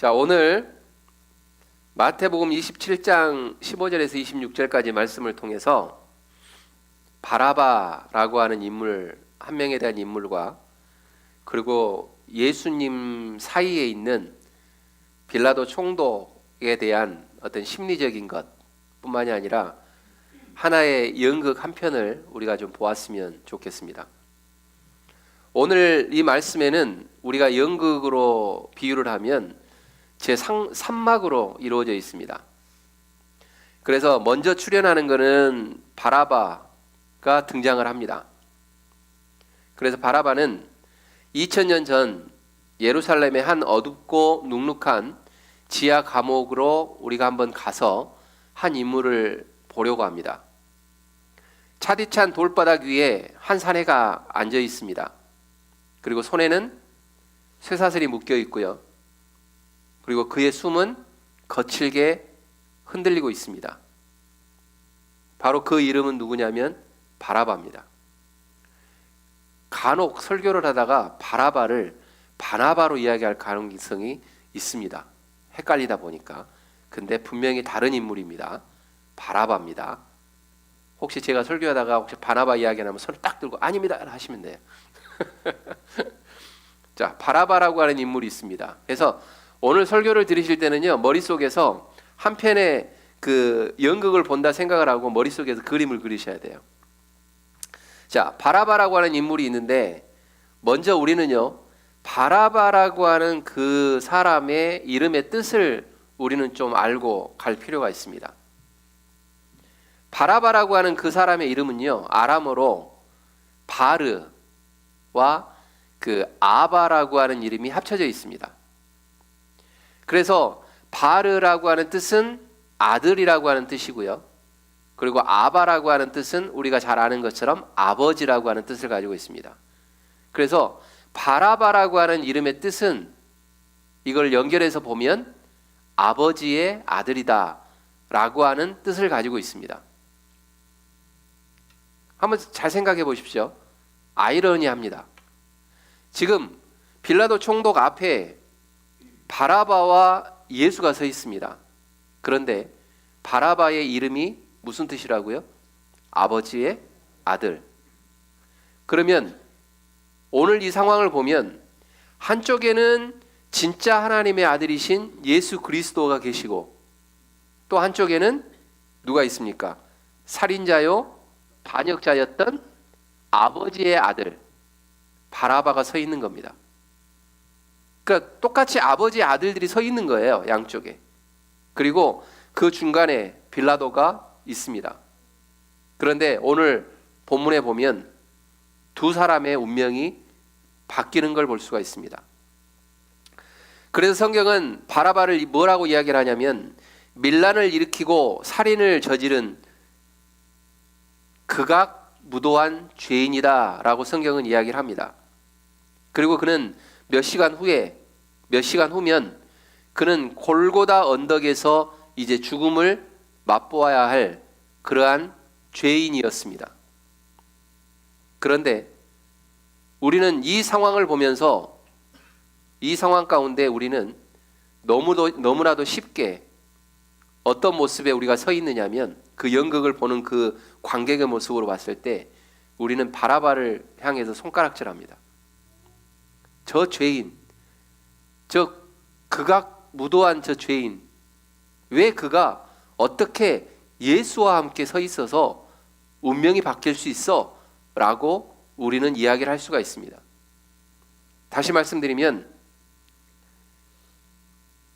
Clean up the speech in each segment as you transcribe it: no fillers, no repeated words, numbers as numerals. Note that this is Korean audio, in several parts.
자, 오늘 마태복음 27장 15절에서 26절까지 말씀을 통해서 바라바라고 하는 인물, 한 명에 대한 인물과 그리고 예수님 사이에 있는 빌라도 총독에 대한 어떤 심리적인 것 뿐만이 아니라 하나의 연극 한 편을 우리가 좀 보았으면 좋겠습니다. 오늘 이 말씀에는 우리가 연극으로 비유를 하면 제3막으로 이루어져 있습니다. 그래서 먼저 출연하는 것은 바라바가 등장을 합니다. 그래서 바라바는 2000년 전 예루살렘의 한 어둡고 눅눅한 지하 감옥으로 우리가 한번 가서 한 인물을 보려고 합니다. 차디찬 돌바닥 위에 한 사내가 앉아 있습니다. 그리고 손에는 쇠사슬이 묶여 있고요. 그리고 그의 숨은 거칠게 흔들리고 있습니다. 바로 그 이름은 누구냐면 바라바입니다. 간혹 설교를 하다가 바라바를 바나바로 이야기할 가능성이 있습니다. 헷갈리다 보니까. 근데 분명히 다른 인물입니다. 바라바입니다. 혹시 제가 설교하다가 혹시 바나바 이야기 나면 손을 딱 들고 아닙니다 하시면 돼요. 자, 바라바라고 하는 인물이 있습니다. 그래서 오늘 설교를 들으실 때는요, 머릿속에서 한 편의 그 연극을 본다 생각을 하고 머릿속에서 그림을 그리셔야 돼요. 자, 바라바라고 하는 인물이 있는데 먼저 우리는요, 바라바라고 하는 그 사람의 이름의 뜻을 우리는 좀 알고 갈 필요가 있습니다. 바라바라고 하는 그 사람의 이름은요, 아람어로 바르와 그 아바라고 하는 이름이 합쳐져 있습니다. 그래서 바르라고 하는 뜻은 아들이라고 하는 뜻이고요. 그리고 아바라고 하는 뜻은 우리가 잘 아는 것처럼 아버지라고 하는 뜻을 가지고 있습니다. 그래서 바라바라고 하는 이름의 뜻은 이걸 연결해서 보면 아버지의 아들이다 라고 하는 뜻을 가지고 있습니다. 한번 잘 생각해 보십시오. 아이러니합니다. 지금 빌라도 총독 앞에 바라바와 예수가 서 있습니다. 그런데 바라바의 이름이 무슨 뜻이라고요? 아버지의 아들. 그러면 오늘 이 상황을 보면 한쪽에는 진짜 하나님의 아들이신 예수 그리스도가 계시고 또 한쪽에는 누가 있습니까? 살인자요 반역자였던 아버지의 아들 바라바가 서 있는 겁니다. 그러니까 똑같이 아버지의 아들들이 서 있는 거예요, 양쪽에. 그리고 그 중간에 빌라도가 있습니다. 그런데 오늘 본문에 보면 두 사람의 운명이 바뀌는 걸 볼 수가 있습니다. 그래서 성경은 바라바를 뭐라고 이야기를 하냐면 밀란을 일으키고 살인을 저지른 극악무도한 죄인이다 라고 성경은 이야기를 합니다. 그리고 그는 몇 시간 후면 그는 골고다 언덕에서 이제 죽음을 맛보아야 할 그러한 죄인이었습니다. 그런데 우리는 이 상황을 보면서 이 상황 가운데 우리는 너무나도 쉽게 어떤 모습에 우리가 서 있느냐면 그 연극을 보는 그 관객의 모습으로 봤을 때 우리는 바라바를 향해서 손가락질합니다. 저 죄인, 저 극악무도한 저 죄인, 왜 그가 어떻게 예수와 함께 서 있어서 운명이 바뀔 수 있어? 라고 우리는 이야기를 할 수가 있습니다. 다시 말씀드리면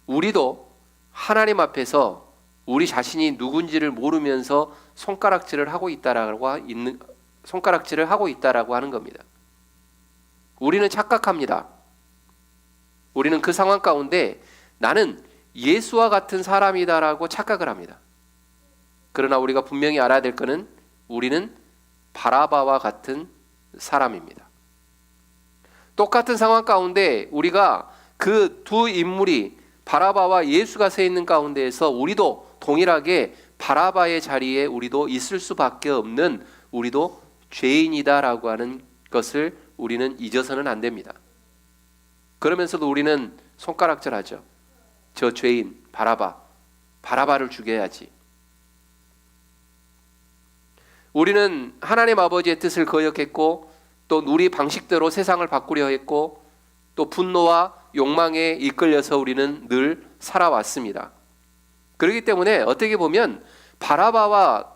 우리도 하나님 앞에서 우리 자신이 누군지를 모르면서 손가락질을 하고 있다라고 하는 겁니다. 우리는 착각합니다. 우리는 그 상황 가운데 나는 예수와 같은 사람이다라고 착각을 합니다. 그러나 우리가 분명히 알아야 될 것은 우리는 바라바와 같은 사람입니다. 똑같은 상황 가운데 우리가 그 두 인물이 바라바와 예수가 서 있는 가운데에서 우리도 동일하게 바라바의 자리에 우리도 있을 수밖에 없는 우리도 죄인이다라고 하는 것을 우리는 잊어서는 안 됩니다. 그러면서도 우리는 손가락질하죠. 저 죄인 바라바를 죽여야지. 우리는 하나님 아버지의 뜻을 거역했고 또 우리 방식대로 세상을 바꾸려 했고 또 분노와 욕망에 이끌려서 우리는 늘 살아왔습니다. 그렇기 때문에 어떻게 보면 바라바와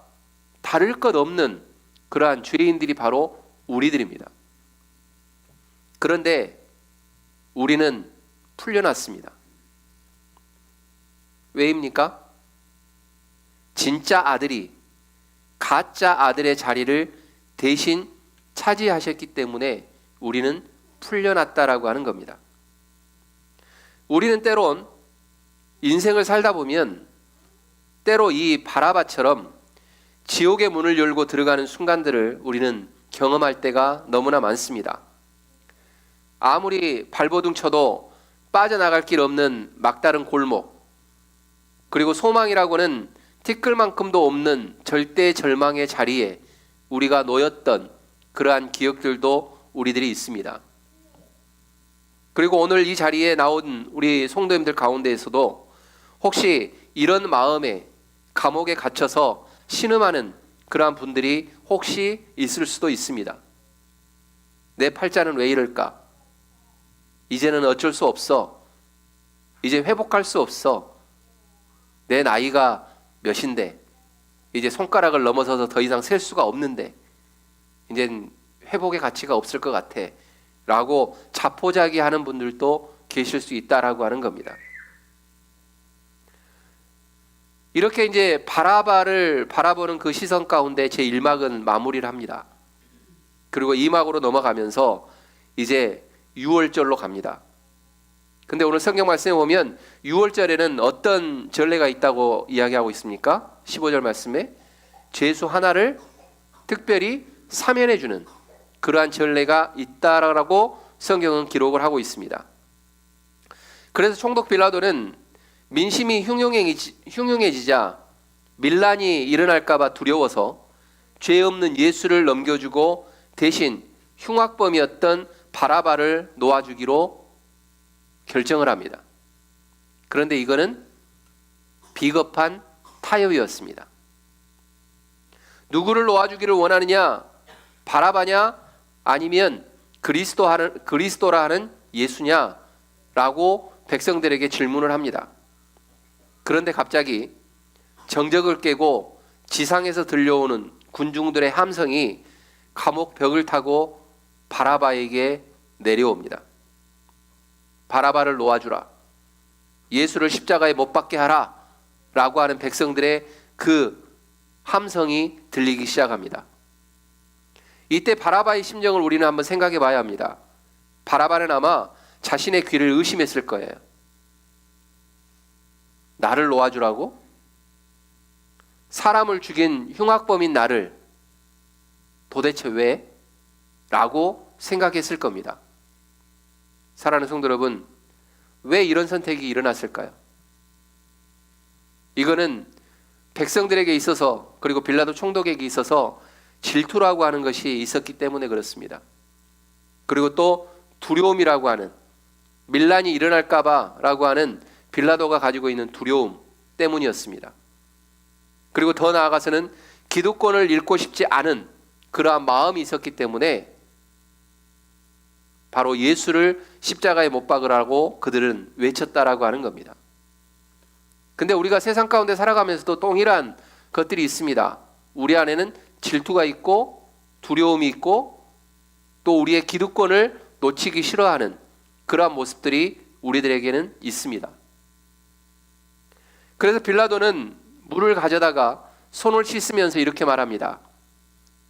다를 것 없는 그러한 죄인들이 바로 우리들입니다. 그런데 우리는 풀려났습니다. 왜입니까? 진짜 아들이 가짜 아들의 자리를 대신 차지하셨기 때문에 우리는 풀려났다라고 하는 겁니다. 우리는 때론 인생을 살다 보면 때로 이 바라바처럼 지옥의 문을 열고 들어가는 순간들을 우리는 경험할 때가 너무나 많습니다. 아무리 발버둥 쳐도 빠져나갈 길 없는 막다른 골목, 그리고 소망이라고는 티끌만큼도 없는 절대 절망의 자리에 우리가 놓였던 그러한 기억들도 우리들이 있습니다. 그리고 오늘 이 자리에 나온 우리 성도님들 가운데에서도 혹시 이런 마음에 감옥에 갇혀서 신음하는 그러한 분들이 혹시 있을 수도 있습니다. 내 팔자는 왜 이럴까? 이제는 어쩔 수 없어. 이제 회복할 수 없어. 내 나이가 몇인데 이제 손가락을 넘어서서 더 이상 셀 수가 없는데 이젠 회복의 가치가 없을 것 같아 라고 자포자기하는 분들도 계실 수 있다라고 하는 겁니다. 이렇게 이제 바라바를 바라보는 그 시선 가운데 제 1막은 마무리를 합니다. 그리고 2막으로 넘어가면서 이제 6월절로 갑니다. 근데 오늘 성경 말씀에 보면 6월절에는 어떤 전례가 있다고 이야기하고 있습니까? 15절 말씀에 죄수 하나를 특별히 사면해 주는 그러한 전례가 있다라고 성경은 기록을 하고 있습니다. 그래서 총독 빌라도는 민심이 흉흉해지자 밀란이 일어날까 봐 두려워서 죄 없는 예수를 넘겨주고 대신 흉악범이었던 바라바를 놓아주기로 결정을 합니다. 그런데 이거는 비겁한 타협이었습니다. 누구를 놓아주기를 원하느냐? 바라바냐? 아니면 그리스도라 하는 예수냐라고 백성들에게 질문을 합니다. 그런데 갑자기 정적을 깨고 지상에서 들려오는 군중들의 함성이 감옥 벽을 타고 바라바에게 내려옵니다. 바라바를 놓아주라. 예수를 십자가에 못 박게 하라. 라고 하는 백성들의 그 함성이 들리기 시작합니다. 이때 바라바의 심정을 우리는 한번 생각해 봐야 합니다. 바라바는 아마 자신의 귀를 의심했을 거예요. 나를 놓아주라고? 사람을 죽인 흉악범인 나를 도대체 왜? 라고 생각했을 겁니다. 사랑하는 성도 여러분, 왜 이런 선택이 일어났을까요? 이거는 백성들에게 있어서 그리고 빌라도 총독에게 있어서 질투라고 하는 것이 있었기 때문에 그렇습니다. 그리고 또 두려움이라고 하는, 밀란이 일어날까 봐라고 하는 빌라도가 가지고 있는 두려움 때문이었습니다. 그리고 더 나아가서는 기득권을 잃고 싶지 않은 그러한 마음이 있었기 때문에 바로 예수를 십자가에 못 박으라고 그들은 외쳤다라고 하는 겁니다. 근데 우리가 세상 가운데 살아가면서도 동일한 것들이 있습니다. 우리 안에는 질투가 있고 두려움이 있고 또 우리의 기득권을 놓치기 싫어하는 그러한 모습들이 우리들에게는 있습니다. 그래서 빌라도는 물을 가져다가 손을 씻으면서 이렇게 말합니다.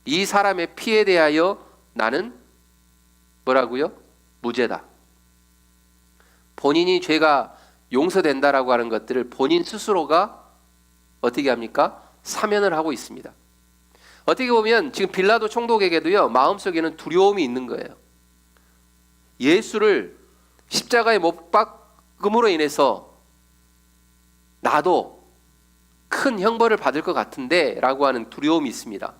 이 사람의 피에 대하여 나는 뭐라고요? 무죄다. 본인이 죄가 용서된다라고 하는 것들을 본인 스스로가 어떻게 합니까? 사면을 하고 있습니다. 어떻게 보면 지금 빌라도 총독에게도요, 마음속에는 두려움이 있는 거예요. 예수를 십자가에 못 박음으로 인해서 나도 큰 형벌을 받을 것 같은데 라고 하는 두려움이 있습니다.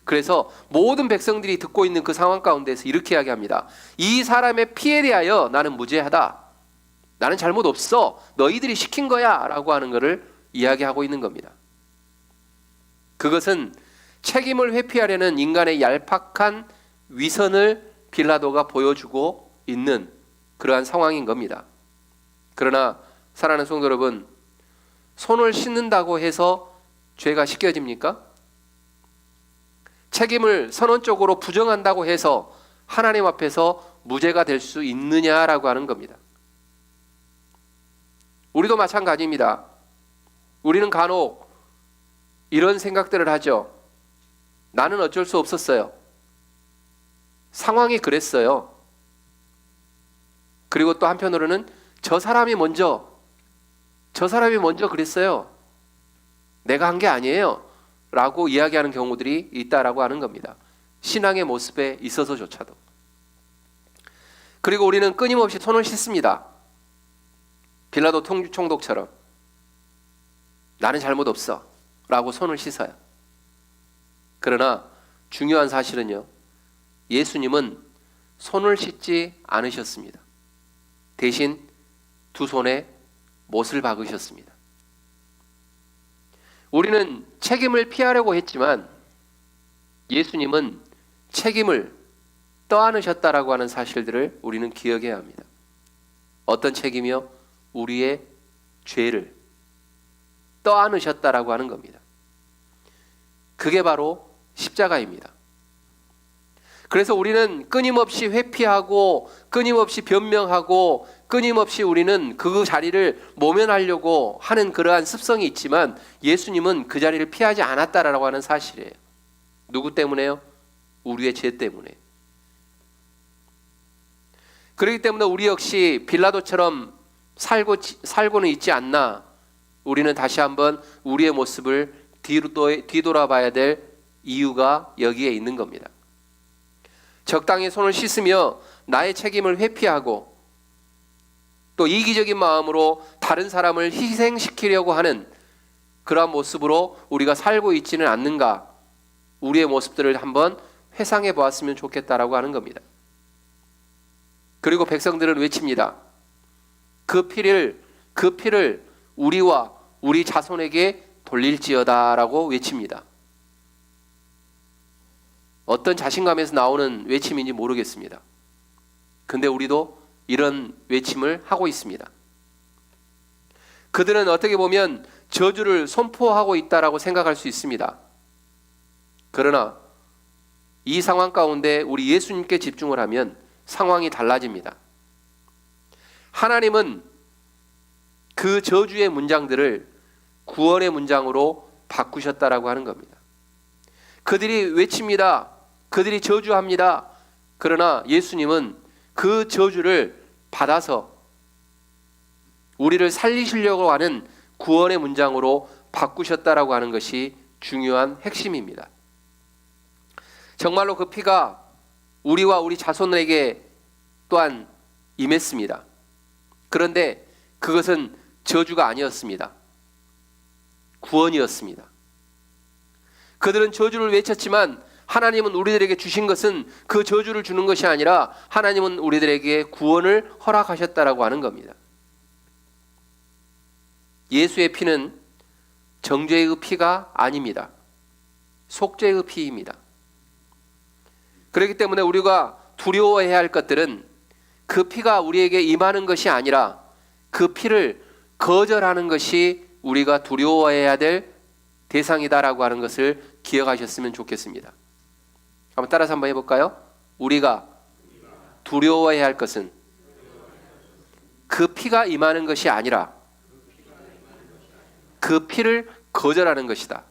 그래서 모든 백성들이 듣고 있는 그 상황 가운데서 이렇게 이야기합니다. 이 사람의 피에 대하여 나는 무죄하다. 나는 잘못 없어. 너희들이 시킨 거야. 라고 하는 것을 이야기하고 있는 겁니다. 그것은 책임을 회피하려는 인간의 얄팍한 위선을 빌라도가 보여주고 있는 그러한 상황인 겁니다. 그러나 사랑하는 성도 여러분, 손을 씻는다고 해서 죄가 씻겨집니까? 책임을 선언적으로 부정한다고 해서 하나님 앞에서 무죄가 될 수 있느냐라고 하는 겁니다. 우리도 마찬가지입니다. 우리는 간혹 이런 생각들을 하죠. 나는 어쩔 수 없었어요. 상황이 그랬어요. 그리고 또 한편으로는 저 사람이 먼저 그랬어요. 내가 한 게 아니에요. 라고 이야기하는 경우들이 있다라고 하는 겁니다. 신앙의 모습에 있어서조차도. 그리고 우리는 끊임없이 손을 씻습니다. 빌라도 총독처럼 나는 잘못 없어 라고 손을 씻어요. 그러나 중요한 사실은요, 예수님은 손을 씻지 않으셨습니다. 대신 두 손에 못을 박으셨습니다. 우리는 책임을 피하려고 했지만 예수님은 책임을 떠안으셨다라고 하는 사실들을 우리는 기억해야 합니다. 어떤 책임이요? 우리의 죄를 떠안으셨다라고 하는 겁니다. 그게 바로 십자가입니다. 그래서 우리는 끊임없이 회피하고 끊임없이 변명하고 끊임없이 우리는 그 자리를 모면하려고 하는 그러한 습성이 있지만 예수님은 그 자리를 피하지 않았다라고 하는 사실이에요. 누구 때문에요? 우리의 죄 때문에. 그렇기 때문에 우리 역시 빌라도처럼 살고는 있지 않나, 우리는 다시 한번 우리의 모습을 뒤돌아봐야 될 이유가 여기에 있는 겁니다. 적당히 손을 씻으며 나의 책임을 회피하고 또 이기적인 마음으로 다른 사람을 희생시키려고 하는 그러한 모습으로 우리가 살고 있지는 않는가, 우리의 모습들을 한번 회상해 보았으면 좋겠다라고 하는 겁니다. 그리고 백성들은 외칩니다. 그 피를 우리와 우리 자손에게 돌릴지어다라고 외칩니다. 어떤 자신감에서 나오는 외침인지 모르겠습니다. 근데 우리도 이런 외침을 하고 있습니다. 그들은 어떻게 보면 저주를 선포하고 있다라고 생각할 수 있습니다. 그러나 이 상황 가운데 우리 예수님께 집중을 하면 상황이 달라집니다. 하나님은 그 저주의 문장들을 구원의 문장으로 바꾸셨다라고 하는 겁니다. 그들이 외칩니다. 그들이 저주합니다. 그러나 예수님은 그 저주를 받아서 우리를 살리시려고 하는 구원의 문장으로 바꾸셨다라고 하는 것이 중요한 핵심입니다. 정말로 그 피가 우리와 우리 자손에게 또한 임했습니다. 그런데 그것은 저주가 아니었습니다. 구원이었습니다. 그들은 저주를 외쳤지만 하나님은 우리들에게 주신 것은 그 저주를 주는 것이 아니라 하나님은 우리들에게 구원을 허락하셨다라고 하는 겁니다. 예수의 피는 정죄의 피가 아닙니다. 속죄의 피입니다. 그렇기 때문에 우리가 두려워해야 할 것들은 그 피가 우리에게 임하는 것이 아니라 그 피를 거절하는 것이 우리가 두려워해야 될 대상이다라고 하는 것을 기억하셨으면 좋겠습니다. 한번 따라서 한번 해볼까요? 우리가 두려워해야 할 것은 그 피가 임하는 것이 아니라 그 피를 거절하는 것이다.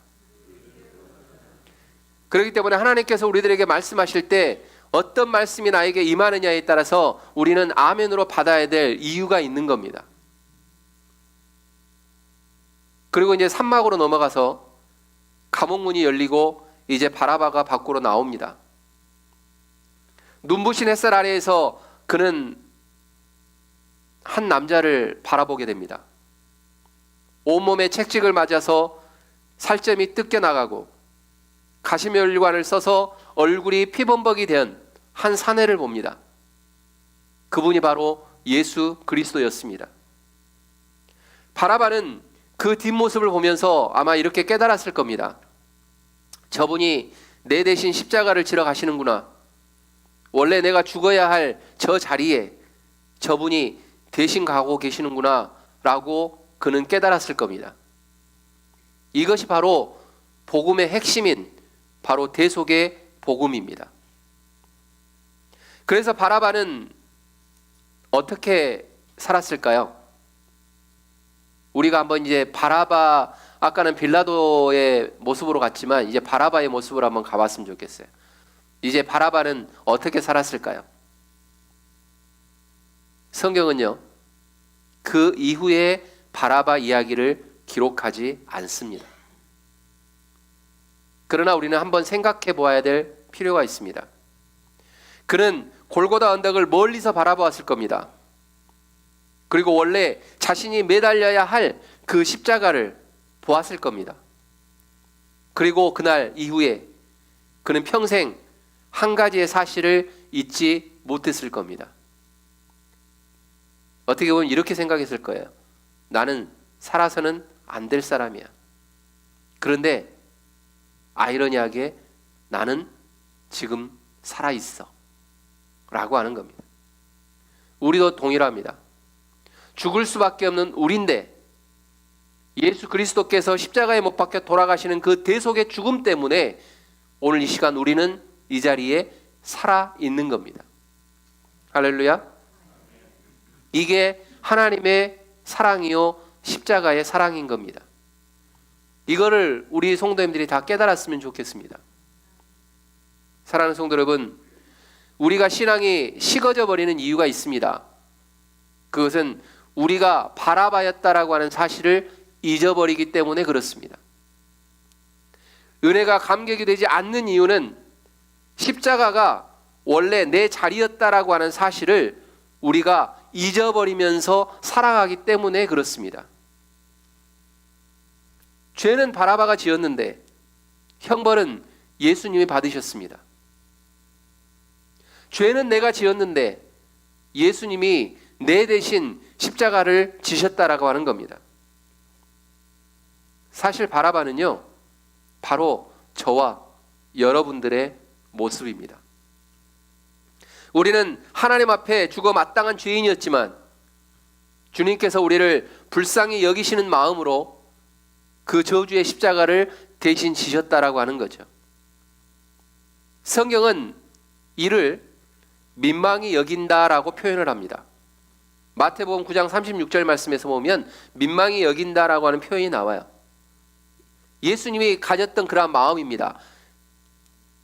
그렇기 때문에 하나님께서 우리들에게 말씀하실 때 어떤 말씀이 나에게 임하느냐에 따라서 우리는 아멘으로 받아야 될 이유가 있는 겁니다. 그리고 이제 산막으로 넘어가서 감옥문이 열리고 이제 바라바가 밖으로 나옵니다. 눈부신 햇살 아래에서 그는 한 남자를 바라보게 됩니다. 온몸에 채찍을 맞아서 살점이 뜯겨나가고 가시면류관을 써서 얼굴이 피범벅이 된 한 사내를 봅니다. 그분이 바로 예수 그리스도였습니다. 바라바는 그 뒷모습을 보면서 아마 이렇게 깨달았을 겁니다. 저분이 내 대신 십자가를 지러 가시는구나. 원래 내가 죽어야 할 저 자리에 저분이 대신 가고 계시는구나 라고 그는 깨달았을 겁니다. 이것이 바로 복음의 핵심인 바로 대속의 복음입니다. 그래서 바라바는 어떻게 살았을까요? 우리가 한번 이제 바라바, 아까는 빌라도의 모습으로 갔지만 이제 바라바의 모습으로 한번 가봤으면 좋겠어요. 이제 바라바는 어떻게 살았을까요? 성경은요, 그 이후에 바라바 이야기를 기록하지 않습니다. 그러나 우리는 한번 생각해 보아야 될 필요가 있습니다. 그는 골고다 언덕을 멀리서 바라보았을 겁니다. 그리고 원래 자신이 매달려야 할 그 십자가를 보았을 겁니다. 그리고 그날 이후에 그는 평생 한 가지의 사실을 잊지 못했을 겁니다. 어떻게 보면 이렇게 생각했을 거예요. 나는 살아서는 안 될 사람이야. 그런데 아이러니하게 나는 지금 살아있어 라고 하는 겁니다. 우리도 동일합니다. 죽을 수밖에 없는 우리인데 예수 그리스도께서 십자가에 못 박혀 돌아가시는 그 대속의 죽음 때문에 오늘 이 시간 우리는 이 자리에 살아있는 겁니다. 할렐루야. 이게 하나님의 사랑이요 십자가의 사랑인 겁니다. 이거를 우리 성도님들이 다 깨달았으면 좋겠습니다. 사랑하는 성도 여러분, 우리가 신앙이 식어져 버리는 이유가 있습니다. 그것은 우리가 바라바였다라고 하는 사실을 잊어버리기 때문에 그렇습니다. 은혜가 감격이 되지 않는 이유는 십자가가 원래 내 자리였다라고 하는 사실을 우리가 잊어버리면서 살아가기 때문에 그렇습니다. 죄는 바라바가 지었는데 형벌은 예수님이 받으셨습니다. 죄는 내가 지었는데 예수님이 내 대신 십자가를 지셨다라고 하는 겁니다. 사실 바라바는요, 바로 저와 여러분들의 모습입니다. 우리는 하나님 앞에 죽어 마땅한 죄인이었지만 주님께서 우리를 불쌍히 여기시는 마음으로 그 저주의 십자가를 대신 지셨다라고 하는 거죠. 성경은 이를 민망히 여긴다라고 표현을 합니다. 마태복음 9장 36절 말씀에서 보면 민망히 여긴다라고 하는 표현이 나와요. 예수님이 가졌던 그러한 마음입니다.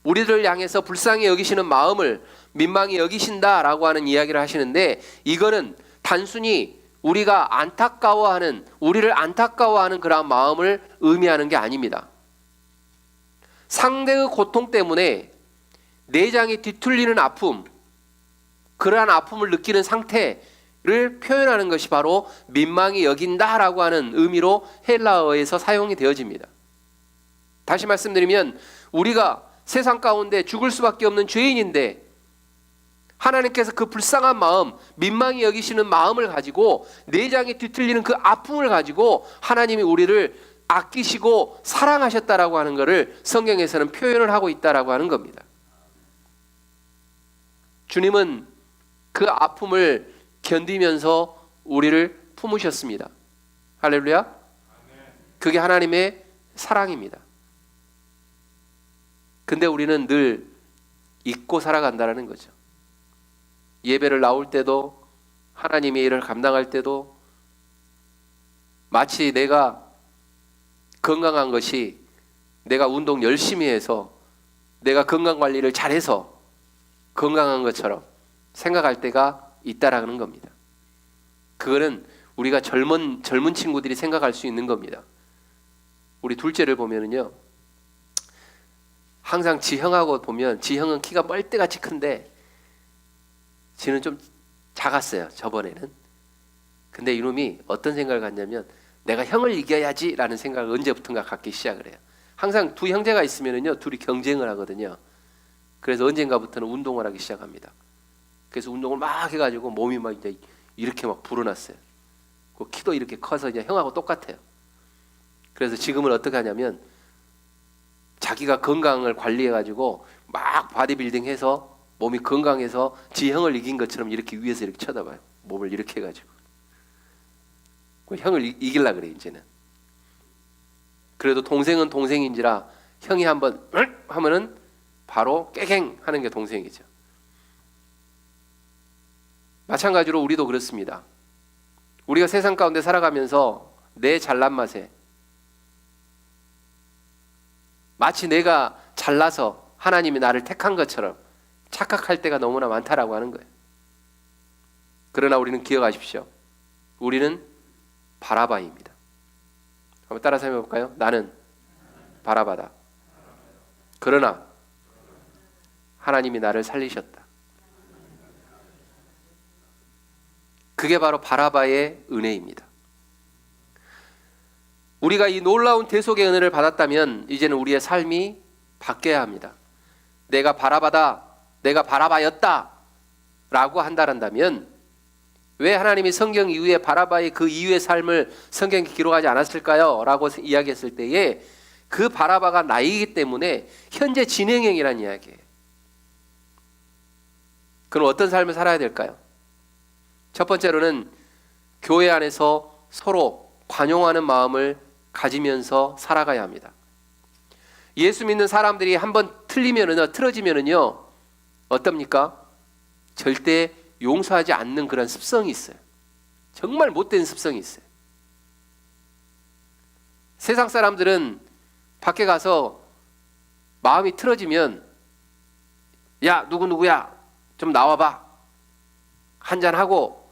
우리를 향해서 불쌍히 여기시는 마음을 민망히 여기신다라고 하는 이야기를 하시는데, 이거는 단순히 우리가 안타까워하는, 우리를 안타까워하는 그러한 마음을 의미하는 게 아닙니다. 상대의 고통 때문에 내장이 뒤틀리는 아픔, 그러한 아픔을 느끼는 상태를 표현하는 것이 바로 민망히 여긴다라고 하는 의미로 헬라어에서 사용이 되어집니다. 다시 말씀드리면 우리가 세상 가운데 죽을 수밖에 없는 죄인인데 하나님께서 그 불쌍한 마음, 민망히 여기시는 마음을 가지고 내장이 뒤틀리는 그 아픔을 가지고 하나님이 우리를 아끼시고 사랑하셨다라고 하는 것을 성경에서는 표현을 하고 있다라고 하는 겁니다. 주님은 그 아픔을 견디면서 우리를 품으셨습니다. 할렐루야. 그게 하나님의 사랑입니다. 근데 우리는 늘 잊고 살아간다는 거죠. 예배를 나올 때도, 하나님의 일을 감당할 때도 마치 내가 건강한 것이 내가 운동 열심히 해서 내가 건강관리를 잘해서 건강한 것처럼 생각할 때가 있다라는 겁니다. 그거는 우리가 젊은 친구들이 생각할 수 있는 겁니다. 우리 둘째를 보면은요, 항상 지형하고 보면 지형은 키가 뻘대같이 큰데 지는 좀 작았어요, 저번에는. 근데 이놈이 어떤 생각을 갖냐면 내가 형을 이겨야지 라는 생각을 언제부턴가 갖기 시작을 해요. 항상 두 형제가 있으면은요, 둘이 경쟁을 하거든요. 그래서 언젠가부터는 운동을 하기 시작합니다. 그래서 운동을 막 해가지고 몸이 막 이제 이렇게 막 불어났어요. 그 키도 이렇게 커서 이제 형하고 똑같아요. 그래서 지금은 어떻게 하냐면 자기가 건강을 관리해가지고 막 바디빌딩해서 몸이 건강해서 지 형을 이긴 것처럼 이렇게 위에서 이렇게 쳐다봐요. 몸을 이렇게 해가지고 형을 이기려고 그래 이제는. 그래도 동생은 동생인지라 형이 한번 하면은 바로 깨갱 하는 게 동생이죠. 마찬가지로 우리도 그렇습니다. 우리가 세상 가운데 살아가면서 내 잘난 맛에 마치 내가 잘나서 하나님이 나를 택한 것처럼 착각할 때가 너무나 많다라고 하는 거예요. 그러나 우리는 기억하십시오. 우리는 바라바입니다. 한번 따라서 해볼까요? 나는 바라바다. 그러나 하나님이 나를 살리셨다. 그게 바로 바라바의 은혜입니다. 우리가 이 놀라운 대속의 은혜를 받았다면 이제는 우리의 삶이 바뀌어야 합니다. 내가 바라바다, 내가 바라바였다 라고 한다면 왜 하나님이 성경 이후에 바라바의 그 이후의 삶을 성경에 기록하지 않았을까요? 라고 이야기했을 때에 그 바라바가 나이기 때문에 현재 진행형이라는 이야기예요. 그럼 어떤 삶을 살아야 될까요? 첫 번째로는 교회 안에서 서로 관용하는 마음을 가지면서 살아가야 합니다. 예수 믿는 사람들이 한번 틀어지면은요 어떻습니까? 절대 용서하지 않는 그런 습성이 있어요. 정말 못된 습성이 있어요. 세상 사람들은 밖에 가서 마음이 틀어지면 야 누구야 좀 나와봐 한잔하고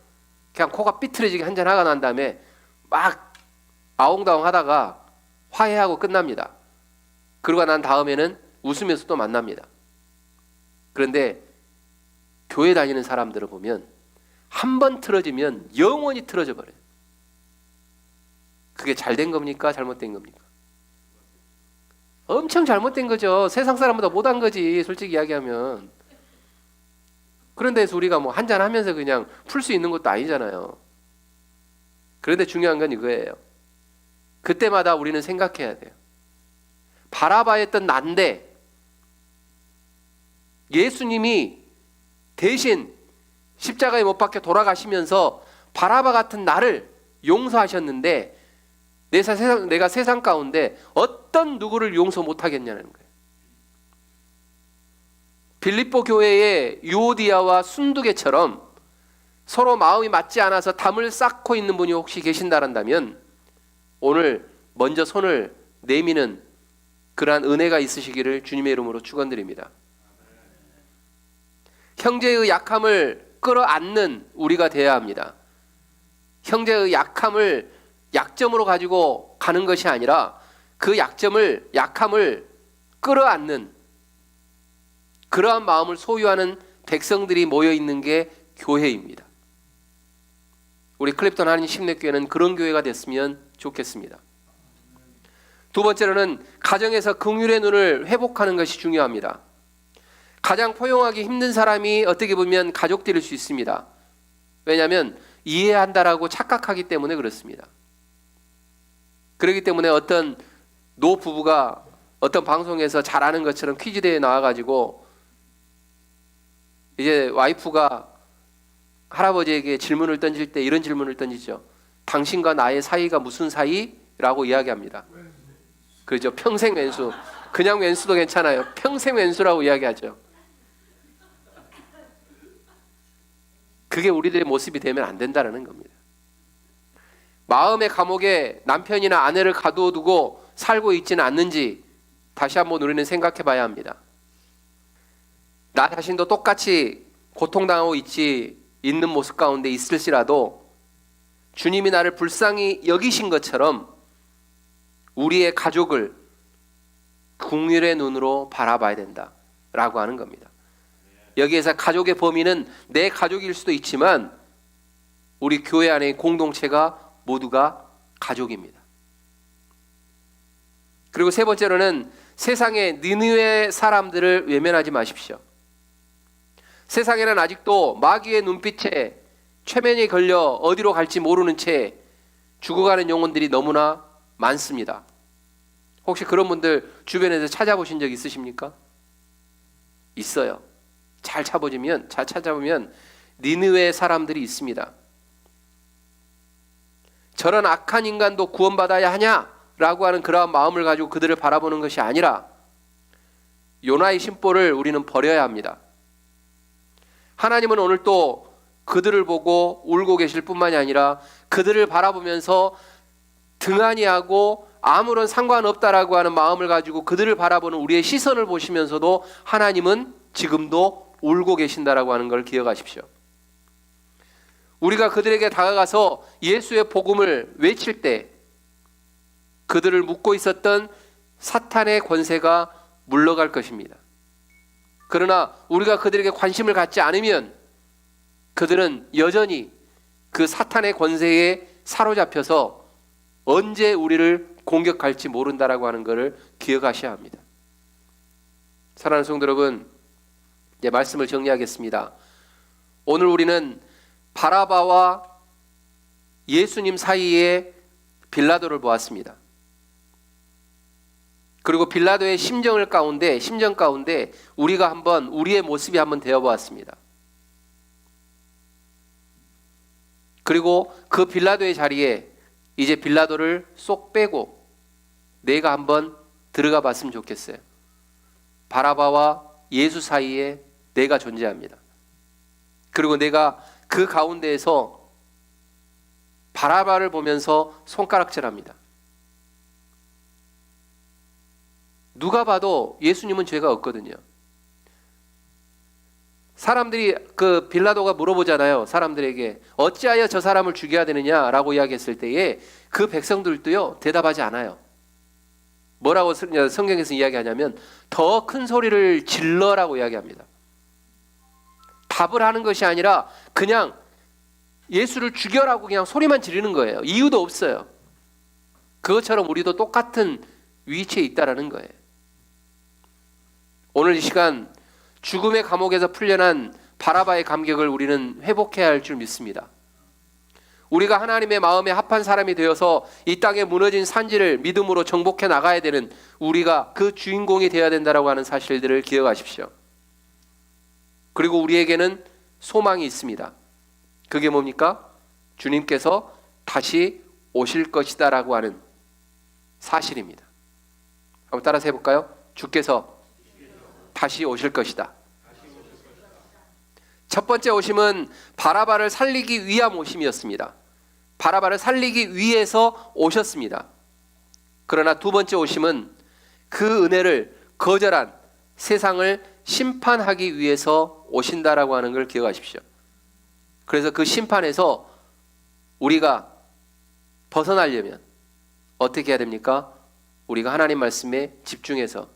그냥 코가 삐뚤어지게 한잔하고 난 다음에 막 아웅다웅 하다가 화해하고 끝납니다. 그러고 난 다음에는 웃으면서 또 만납니다. 그런데 교회 다니는 사람들을 보면 한 번 틀어지면 영원히 틀어져 버려요. 그게 잘된 겁니까? 잘못된 겁니까? 엄청 잘못된 거죠. 세상 사람보다 못한 거지 솔직히 이야기하면. 그런 데서 우리가 뭐 한잔하면서 그냥 풀 수 있는 것도 아니잖아요. 그런데 중요한 건 이거예요. 그때마다 우리는 생각해야 돼요. 바라바였던 난데 예수님이 대신 십자가에 못 박혀 돌아가시면서 바라바 같은 나를 용서하셨는데 내가 세상 가운데 어떤 누구를 용서 못하겠냐는 거예요. 빌립보 교회의 유오디아와 순두개처럼 서로 마음이 맞지 않아서 담을 쌓고 있는 분이 혹시 계신다면 오늘 먼저 손을 내미는 그러한 은혜가 있으시기를 주님의 이름으로 축원드립니다. 형제의 약함을 끌어안는 우리가 되어야 합니다. 형제의 약함을 약점으로 가지고 가는 것이 아니라 그 약함을 끌어안는 그러한 마음을 소유하는 백성들이 모여 있는 게 교회입니다. 우리 클립턴 한인 심례교회는 그런 교회가 됐으면 좋겠습니다. 두 번째로는 가정에서 긍휼의 눈을 회복하는 것이 중요합니다. 가장 포용하기 힘든 사람이 어떻게 보면 가족들일 수 있습니다. 왜냐하면 이해한다라고 착각하기 때문에 그렇습니다. 그렇기 때문에 어떤 노부부가 어떤 방송에서 잘 아는 것처럼 퀴즈 대회에 나와가지고 이제 와이프가 할아버지에게 질문을 던질 때 이런 질문을 던지죠. 당신과 나의 사이가 무슨 사이? 라고 이야기합니다. 그렇죠. 평생 왼수. 그냥 왼수도 괜찮아요. 평생 왼수라고 이야기하죠. 그게 우리들의 모습이 되면 안 된다는 겁니다. 마음의 감옥에 남편이나 아내를 가두어두고 살고 있지는 않는지 다시 한번 우리는 생각해 봐야 합니다. 나 자신도 똑같이 고통당하고 있는 모습 가운데 있을지라도 주님이 나를 불쌍히 여기신 것처럼 우리의 가족을 긍휼의 눈으로 바라봐야 된다라고 하는 겁니다. 여기에서 가족의 범위는 내 가족일 수도 있지만 우리 교회 안의 공동체가 모두가 가족입니다. 그리고 세 번째로는 세상의 니느웨 사람들을 외면하지 마십시오. 세상에는 아직도 마귀의 눈빛에 최면이 걸려 어디로 갈지 모르는 채 죽어가는 영혼들이 너무나 많습니다. 혹시 그런 분들 주변에서 찾아보신 적 있으십니까? 있어요. 잘 찾아보면 니느웨 사람들이 있습니다. 저런 악한 인간도 구원받아야 하냐라고 하는 그러한 마음을 가지고 그들을 바라보는 것이 아니라 요나의 심보를 우리는 버려야 합니다. 하나님은 오늘 또 그들을 보고 울고 계실 뿐만이 아니라 그들을 바라보면서 등한히하고 아무런 상관없다라고 하는 마음을 가지고 그들을 바라보는 우리의 시선을 보시면서도 하나님은 지금도 울고 계신다라고 하는 걸 기억하십시오. 우리가 그들에게 다가가서 예수의 복음을 외칠 때 그들을 묶고 있었던 사탄의 권세가 물러갈 것입니다. 그러나 우리가 그들에게 관심을 갖지 않으면 그들은 여전히 그 사탄의 권세에 사로잡혀서 언제 우리를 공격할지 모른다라고 하는 것을 기억하셔야 합니다. 사랑하는 성도 여러분, 이제 말씀을 정리하겠습니다. 오늘 우리는 바라바와 예수님 사이에 빌라도를 보았습니다. 그리고 빌라도의 심정 가운데 우리가 한번 우리의 모습이 한번 되어보았습니다. 그리고 그 빌라도의 자리에 이제 빌라도를 쏙 빼고 내가 한번 들어가 봤으면 좋겠어요. 바라바와 예수 사이에 내가 존재합니다. 그리고 내가 그 가운데에서 바라바를 보면서 손가락질합니다. 누가 봐도 예수님은 죄가 없거든요. 사람들이 그 빌라도가 물어보잖아요. 사람들에게 어찌하여 저 사람을 죽여야 되느냐라고 이야기했을 때에 그 백성들도요 대답하지 않아요. 뭐라고 성경에서 이야기하냐면 더 큰 소리를 질러라고 이야기합니다. 답을 하는 것이 아니라 그냥 예수를 죽여라고 그냥 소리만 지르는 거예요. 이유도 없어요. 그것처럼 우리도 똑같은 위치에 있다라는 거예요. 오늘 이 시간 죽음의 감옥에서 풀려난 바라바의 감격을 우리는 회복해야 할 줄 믿습니다. 우리가 하나님의 마음에 합한 사람이 되어서 이 땅에 무너진 산지를 믿음으로 정복해 나가야 되는 우리가 그 주인공이 되어야 된다라고 하는 사실들을 기억하십시오. 그리고 우리에게는 소망이 있습니다. 그게 뭡니까? 주님께서 다시 오실 것이다라고 하는 사실입니다. 한번 따라서 해볼까요? 주께서 다시 오실 것이다. 첫 번째 오심은 바라바를 살리기 위한 오심이었습니다. 바라바를 살리기 위해서 오셨습니다. 그러나 두 번째 오심은 그 은혜를 거절한 세상을 심판하기 위해서 오신다라고 하는 걸 기억하십시오. 그래서 그 심판에서 우리가 벗어나려면 어떻게 해야 됩니까? 우리가 하나님 말씀에 집중해서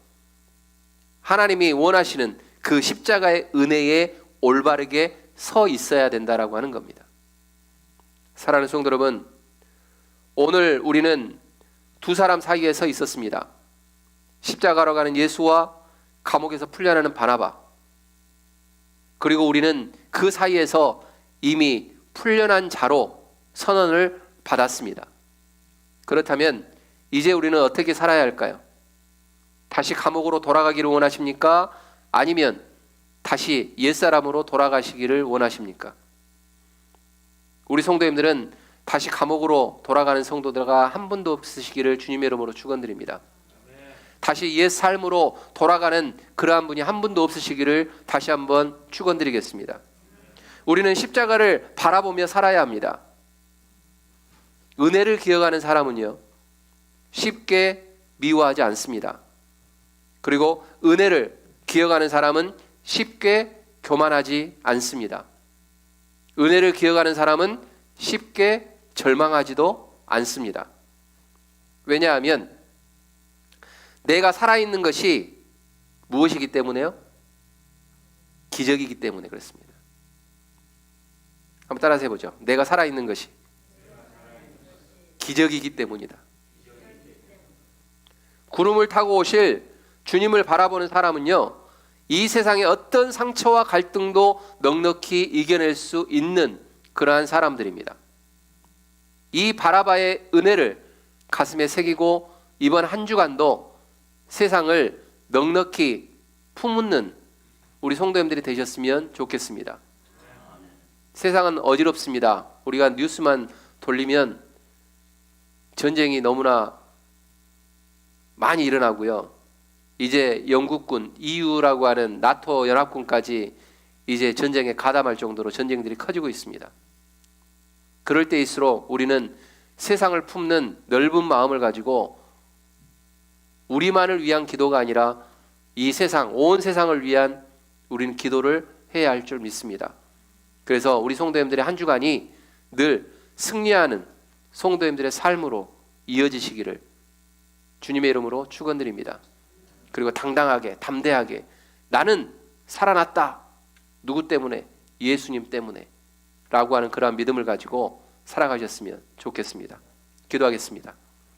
하나님이 원하시는 그 십자가의 은혜에 올바르게 서 있어야 된다라고 하는 겁니다. 사랑하는 성도 여러분, 오늘 우리는 두 사람 사이에 서 있었습니다. 십자가로 가는 예수와 감옥에서 풀려나는 바나바. 그리고 우리는 그 사이에서 이미 풀려난 자로 선언을 받았습니다. 그렇다면 이제 우리는 어떻게 살아야 할까요? 다시 감옥으로 돌아가기를 원하십니까? 아니면 다시 옛사람으로 돌아가시기를 원하십니까? 우리 성도님들은 다시 감옥으로 돌아가는 성도들과 한 분도 없으시기를 주님의 이름으로 축원드립니다. 다시 옛 삶으로 돌아가는 그러한 분이 한 분도 없으시기를 다시 한번 축원드리겠습니다. 우리는 십자가를 바라보며 살아야 합니다. 은혜를 기억하는 사람은요 쉽게 미워하지 않습니다. 그리고 은혜를 기억하는 사람은 쉽게 교만하지 않습니다. 은혜를 기억하는 사람은 쉽게 절망하지도 않습니다. 왜냐하면 내가 살아있는 것이 무엇이기 때문에요? 기적이기 때문에 그렇습니다. 한번 따라서 해보죠. 내가 살아있는 것이 기적이기 때문이다. 구름을 타고 오실 주님을 바라보는 사람은요 이 세상의 어떤 상처와 갈등도 넉넉히 이겨낼 수 있는 그러한 사람들입니다. 이 바라바의 은혜를 가슴에 새기고 이번 한 주간도 세상을 넉넉히 품는 우리 성도님들이 되셨으면 좋겠습니다. 세상은 어지럽습니다. 우리가 뉴스만 돌리면 전쟁이 너무나 많이 일어나고요. 이제 영국군, EU라고 하는 나토 연합군까지 이제 전쟁에 가담할 정도로 전쟁들이 커지고 있습니다. 그럴 때일수록 우리는 세상을 품는 넓은 마음을 가지고 우리만을 위한 기도가 아니라 이 세상, 온 세상을 위한 우리는 기도를 해야 할 줄 믿습니다. 그래서 우리 성도님들의 한 주간이 늘 승리하는 성도님들의 삶으로 이어지시기를 주님의 이름으로 축원드립니다. 그리고 당당하게, 담대하게 나는 살아났다. 누구 때문에? 예수님 때문에 라고 하는 그러한 믿음을 가지고 살아가셨으면 좋겠습니다. 기도하겠습니다.